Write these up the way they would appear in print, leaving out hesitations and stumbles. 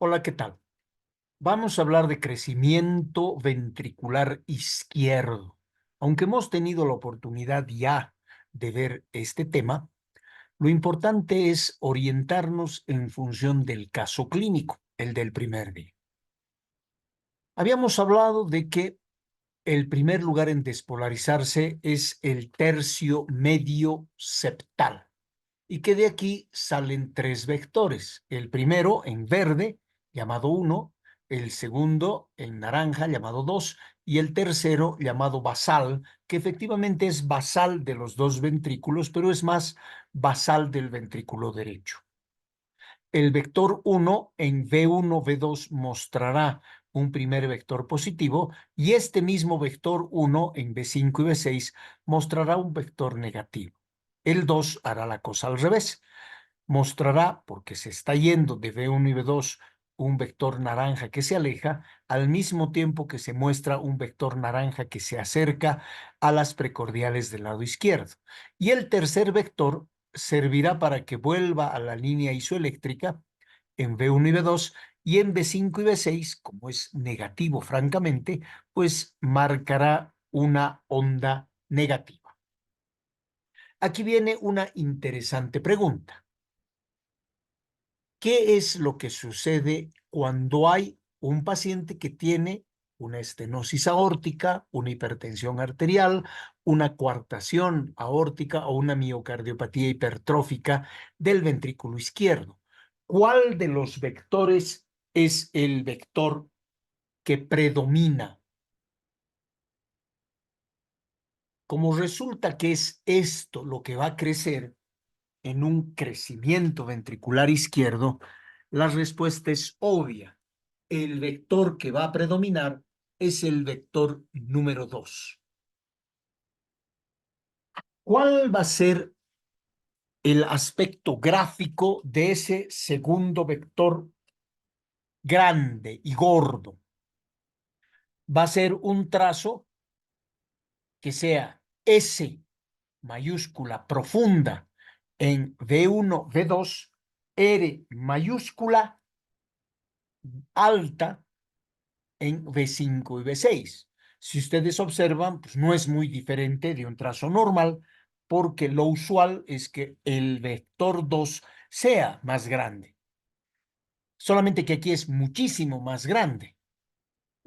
Hola, ¿qué tal? Vamos a hablar de crecimiento ventricular izquierdo. Aunque hemos tenido la oportunidad ya de ver este tema, lo importante es orientarnos en función del caso clínico, el del primer día. Habíamos hablado de que el primer lugar en despolarizarse es el tercio medio septal y que de aquí salen tres vectores. El primero en verde, llamado 1, el segundo en naranja, llamado 2, y el tercero llamado basal, que efectivamente es basal de los dos ventrículos, pero es más basal del ventrículo derecho. El vector 1 en V1, V2 mostrará un primer vector positivo y este mismo vector 1 en V5 y V6 mostrará un vector negativo. El 2 hará la cosa al revés. Mostrará, porque se está yendo de V1 y V2, un vector naranja que se aleja, al mismo tiempo que se muestra un vector naranja que se acerca a las precordiales del lado izquierdo. Y el tercer vector servirá para que vuelva a la línea isoeléctrica en V1 y V2, y en V5 y V6, como es negativo francamente, pues marcará una onda negativa. Aquí viene una interesante pregunta. ¿Qué es lo que sucede cuando hay un paciente que tiene una estenosis aórtica, una hipertensión arterial, una coartación aórtica o una miocardiopatía hipertrófica del ventrículo izquierdo? ¿Cuál de los vectores es el vector que predomina? Como resulta que es esto lo que va a crecer en un crecimiento ventricular izquierdo, la respuesta es obvia. El vector que va a predominar es el vector número 2. ¿Cuál va a ser el aspecto gráfico de ese segundo vector grande y gordo? Va a ser un trazo que sea S mayúscula profunda en V1, V2, R mayúscula alta en V5 y V6. Si ustedes observan, pues no es muy diferente de un trazo normal, porque lo usual es que el vector 2 sea más grande. Solamente que aquí es muchísimo más grande.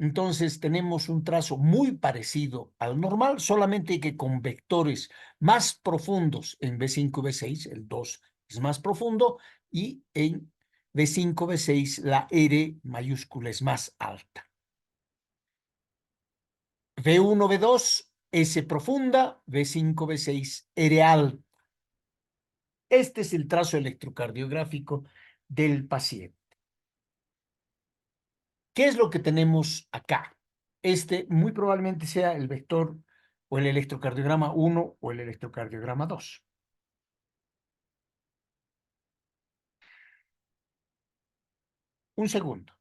Entonces tenemos un trazo muy parecido al normal, solamente que con vectores más profundos en V5 y V6, el 2 es más profundo, y en V5, V6 la R mayúscula es más alta. V1, V2, S profunda, V5, V6, R alta. Este es el trazo electrocardiográfico del paciente. ¿Qué es lo que tenemos acá? Este muy probablemente sea el vector o el electrocardiograma 1 o el electrocardiograma 2. Un segundo.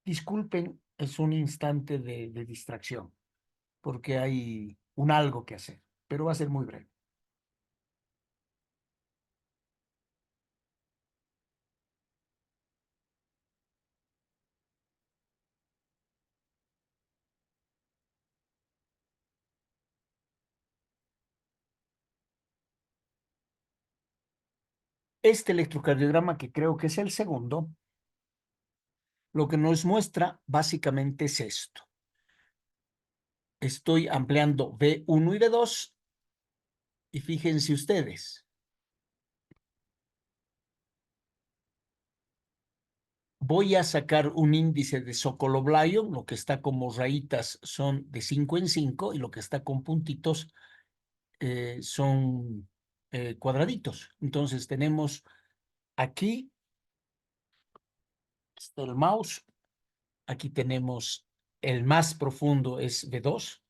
Disculpen, es un instante de distracción, porque hay un algo que hacer, pero va a ser muy breve. Este electrocardiograma, que creo que es el segundo, lo que nos muestra básicamente es esto. Estoy ampliando V1 y V2 y fíjense ustedes. Voy a sacar un índice de Sokolov-Lyon, lo que está como rayitas son de 5 en 5 y lo que está con puntitos son cuadraditos. Entonces tenemos aquí, está el mouse, aquí tenemos el más profundo es V2,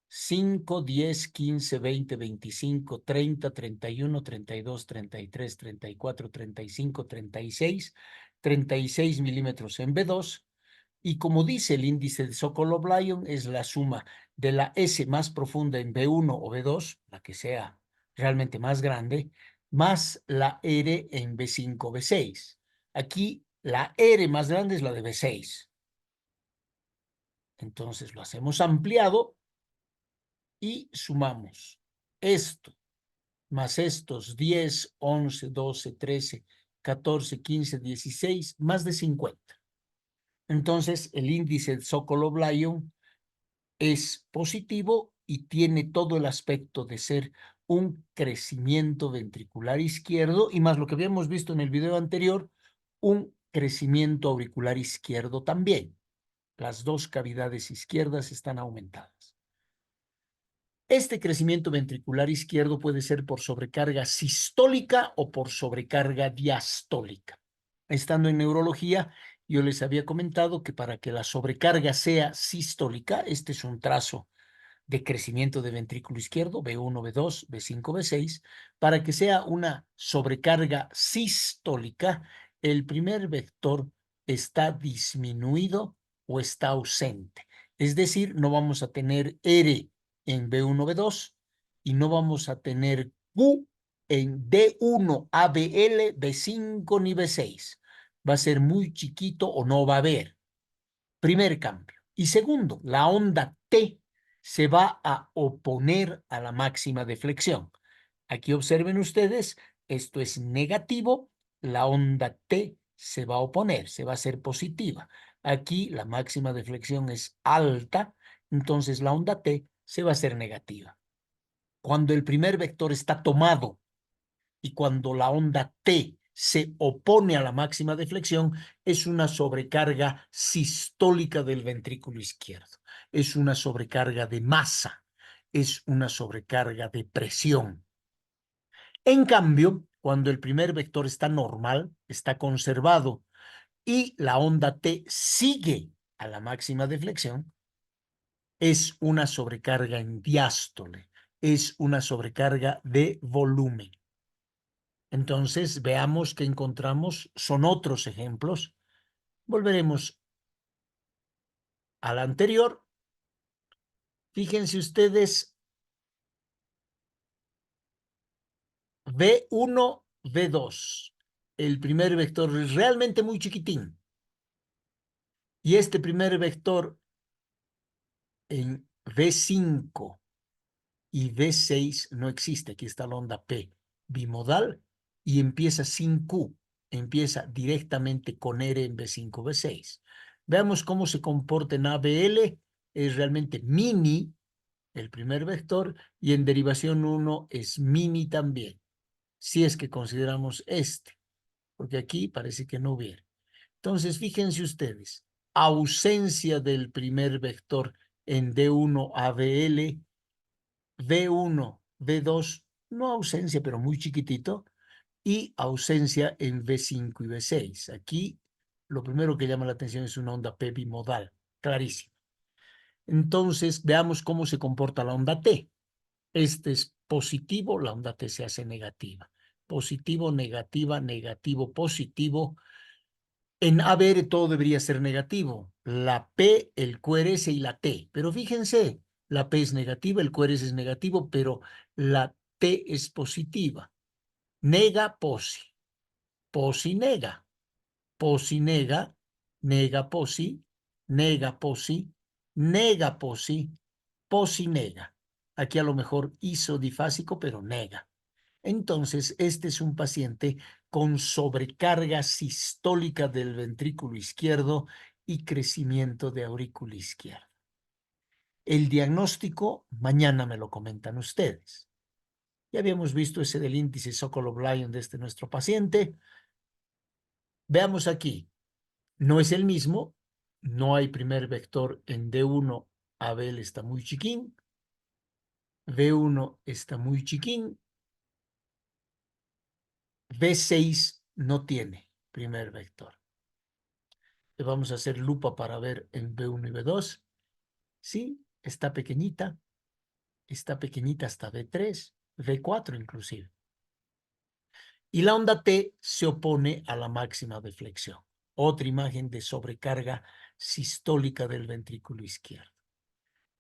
5, 10, 15, 20, 25, 30, 31, 32, 33, 34, 35, 36, 36 milímetros en B2. Y como dice el índice de Sokolov-Lyon, es la suma de la S más profunda en B1 o B2, la que sea realmente más grande, más la R en B5 o B6. Aquí La R más grande es la de B6. Entonces lo hacemos ampliado y sumamos esto más estos 10, 11, 12, 13, 14, 15, 16, más de 50. Entonces el índice de Sokolov-Lyon es positivo y tiene todo el aspecto de ser un crecimiento ventricular izquierdo y más lo que habíamos visto en el video anterior, un crecimiento auricular izquierdo también. Las dos cavidades izquierdas están aumentadas. Este crecimiento ventricular izquierdo puede ser por sobrecarga sistólica o por sobrecarga diastólica. Estando en neurología, yo les había comentado que para que la sobrecarga sea sistólica, este es un trazo de crecimiento de ventrículo izquierdo, B1, B2, B5, B6, para que sea una sobrecarga sistólica, el primer vector está disminuido o está ausente. Es decir, no vamos a tener R en B1, B2 y no vamos a tener Q en D1, ABL, B5 ni B6. Va a ser muy chiquito o no va a haber. Primer cambio. Y segundo, la onda T se va a oponer a la máxima de flexión. Aquí observen ustedes, esto es negativo, la onda T se va a oponer, se va a hacer positiva. Aquí la máxima de flexión es alta, entonces la onda T se va a hacer negativa. Cuando el primer vector está tomado y cuando la onda T se opone a la máxima de flexión, es una sobrecarga sistólica del ventrículo izquierdo. Es una sobrecarga de masa, es una sobrecarga de presión. En cambio, cuando el primer vector está normal, está conservado, y la onda T sigue a la máxima de flexión, es una sobrecarga en diástole, es una sobrecarga de volumen. Entonces, veamos qué encontramos. Son otros ejemplos. Volveremos al anterior. Fíjense ustedes, V1, V2. El primer vector es realmente muy chiquitín. Y este primer vector en V5 y V6 no existe. Aquí está la onda P bimodal y empieza sin Q. Empieza directamente con R en V5, V6. Veamos cómo se comporta en ABL. Es realmente mini el primer vector y en derivación 1 es mini también, si es que consideramos este, porque aquí parece que no hubiera. Entonces, fíjense ustedes, ausencia del primer vector en D1 ABL, V1, V2, no ausencia, pero muy chiquitito, y ausencia en V5 y V6. Aquí lo primero que llama la atención es una onda P bimodal, clarísimo. Entonces, veamos cómo se comporta la onda T. Este es positivo, la onda T se hace negativa. Positivo, negativa, negativo, positivo. En ABR todo debería ser negativo. La P, el QRS y la T. Pero fíjense, la P es negativa, el QRS es negativo, pero la T es positiva. Nega, posi. Posi, nega. Posi, nega. Nega, posi. Nega, posi. Nega, posi. Posi, nega. Aquí a lo mejor isodifásico, pero nega. Entonces, este es un paciente con sobrecarga sistólica del ventrículo izquierdo y crecimiento de aurícula izquierda. El diagnóstico, mañana me lo comentan ustedes. Ya habíamos visto ese del índice Sokolov-Lyon de este nuestro paciente. Veamos aquí. No es el mismo. No hay primer vector en D1. Abel está muy chiquín. V1 está muy chiquín. V6 no tiene primer vector. Le vamos a hacer lupa para ver en B1 y B2. Sí, está pequeñita hasta B3, V4 inclusive. Y la onda T se opone a la máxima de flexión. Otra imagen de sobrecarga sistólica del ventrículo izquierdo.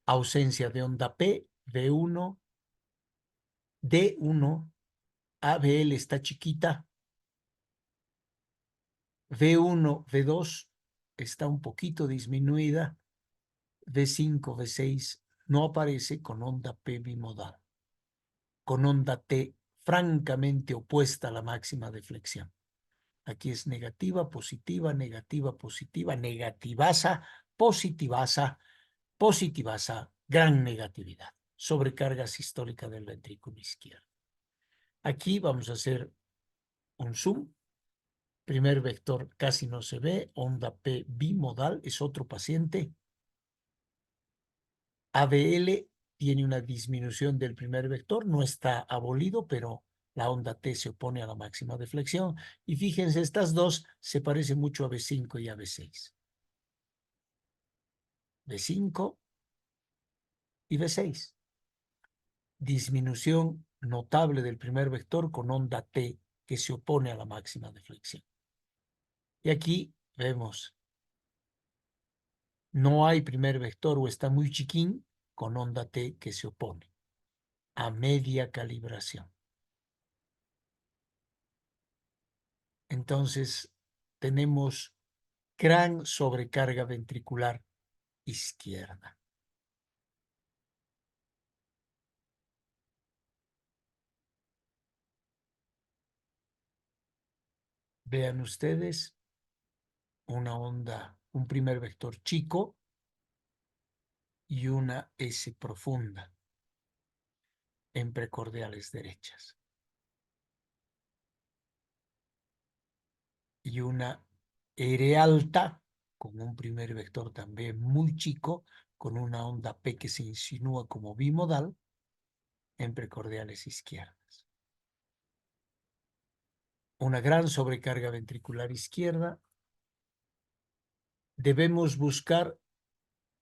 Ausencia de onda P, V1, D1, ABL está chiquita, V1, V2 está un poquito disminuida. V5, V6 no aparece con onda P bimodal, con onda T francamente opuesta a la máxima de flexión. Aquí es negativa, positiva, negativa, positiva, negativaza, positivaza, positivaza, gran negatividad. Sobrecarga sistólica del ventrículo izquierdo. Aquí vamos a hacer un zoom. Primer vector casi no se ve, onda P bimodal, es otro paciente. ABL tiene una disminución del primer vector, no está abolido, pero la onda T se opone a la máxima de flexión. Y fíjense, estas dos se parecen mucho a B5 y a B6. B5 y B6. Disminución notable del primer vector con onda T que se opone a la máxima de flexión. Y aquí vemos, no hay primer vector o está muy chiquín con onda T que se opone a media calibración. Entonces, tenemos gran sobrecarga ventricular izquierda. Vean ustedes una onda, un primer vector chico y una S profunda en precordiales derechas. Y una R alta con un primer vector también muy chico, con una onda P que se insinúa como bimodal en precordiales izquierdas. Una gran sobrecarga ventricular izquierda. Debemos buscar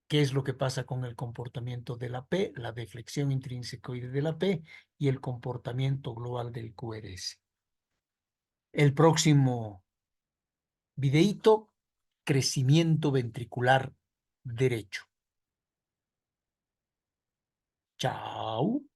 qué es lo que pasa con el comportamiento de la P, la deflexión intrínsecoide de la P y el comportamiento global del QRS. El próximo videíto, crecimiento ventricular derecho. Chao.